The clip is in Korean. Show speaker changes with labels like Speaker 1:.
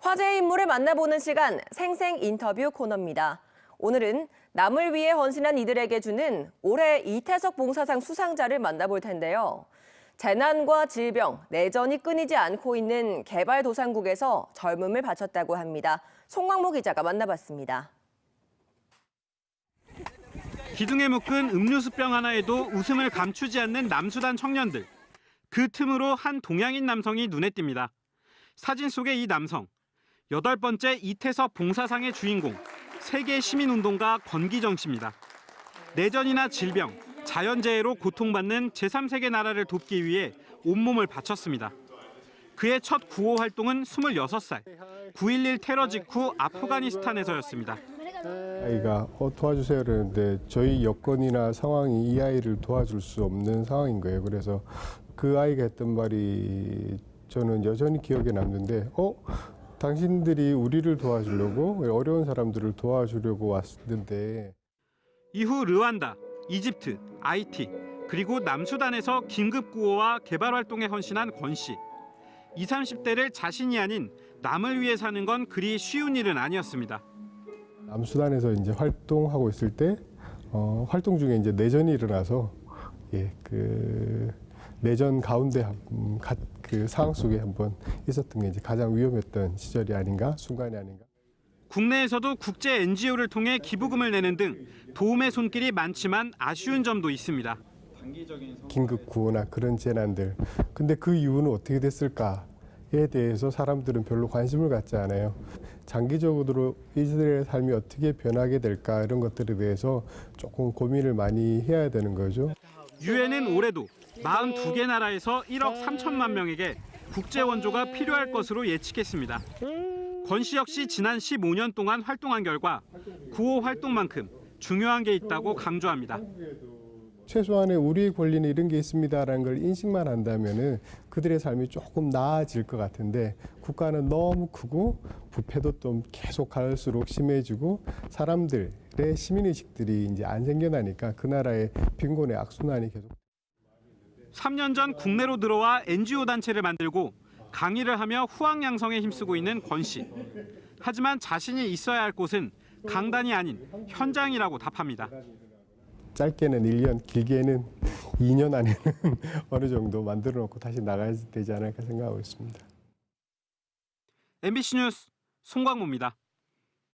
Speaker 1: 화제의 인물을 만나보는 시간, 생생 인터뷰 코너입니다. 오늘은 남을 위해 헌신한 이들에게 주는 올해 이태석 봉사상 수상자를 만나볼 텐데요. 재난과 질병, 내전이 끊이지 않고 있는 개발도상국에서 젊음을 바쳤다고 합니다. 송광모 기자가 만나봤습니다.
Speaker 2: 기둥에 묶은 음료수병 하나에도 웃음을 감추지 않는 남수단 청년들. 그 틈으로 한 동양인 남성이 눈에 띕니다. 사진 속의 이 남성, 8번째 이태석 봉사상의 주인공, 세계 시민운동가 권기정 씨입니다. 내전이나 질병, 자연재해로 고통받는 제3세계 나라를 돕기 위해 온몸을 바쳤습니다. 그의 첫 구호 활동은 26살, 9.11 테러 직후 아프가니스탄에서였습니다.
Speaker 3: 아이가 도와주세요 그러는데 저희 여건이나 상황이 이 아이를 도와줄 수 없는 상황인 거예요. 그래서 그 아이가 했던 말이 저는 여전히 기억에 남는데 당신들이 우리를 도와주려고 어려운 사람들을 도와주려고 왔는데.
Speaker 2: 이후 르완다, 이집트, 아이티, 그리고 남수단에서 긴급구호와 개발활동에 헌신한 권 씨. 20, 30대를 자신이 아닌 남을 위해 사는 건 그리 쉬운 일은 아니었습니다.
Speaker 3: 남수단에서 이제 활동하고 있을 때 활동 중에 이제 내전이 일어나서 그 내전 가운데 그 상황 속에 한번 있었던 게 이제 가장 위험했던 시절이 아닌가, 순간이 아닌가.
Speaker 2: 국내에서도 국제 NGO를 통해 기부금을 내는 등 도움의 손길이 많지만 아쉬운 점도 있습니다.
Speaker 3: 긴급 구호나 그런 재난들. 근데 그 이유는 어떻게 됐을까에 대해서 사람들은 별로 관심을 갖지 않아요. 장기적으로 이들의 삶이 어떻게 변하게 될까 이런 것들에 대해서 조금 고민을 많이 해야 되는 거죠.
Speaker 2: 유엔은 올해도 42개 나라에서 1억 3천만 명에게 국제 원조가 필요할 것으로 예측했습니다. 권 씨 역시 지난 15년 동안 활동한 결과 구호 활동만큼 중요한 게 있다고 강조합니다.
Speaker 3: 최소한의 우리의 권리는 이런 게 있습니다라는 걸 인식만 한다면은 그들의 삶이 조금 나아질 것 같은데 국가는 너무 크고 부패도 좀 계속 갈수록 심해지고 사람들의 시민의식들이 이제 안 생겨나니까 그 나라의 빈곤의 악순환이 계속.
Speaker 2: 3년 전 국내로 들어와 NGO 단체를 만들고 강의를 하며 후학 양성에 힘쓰고 있는 권 씨. 하지만 자신이 있어야 할 곳은 강단이 아닌 현장이라고 답합니다.
Speaker 3: 짧게는 1년, 길게는 2년 안에는 어느 정도 만들어 놓고 다시 나가야 되지 않을까 생각하고 있습니다.
Speaker 2: MBC 뉴스 송광모입니다.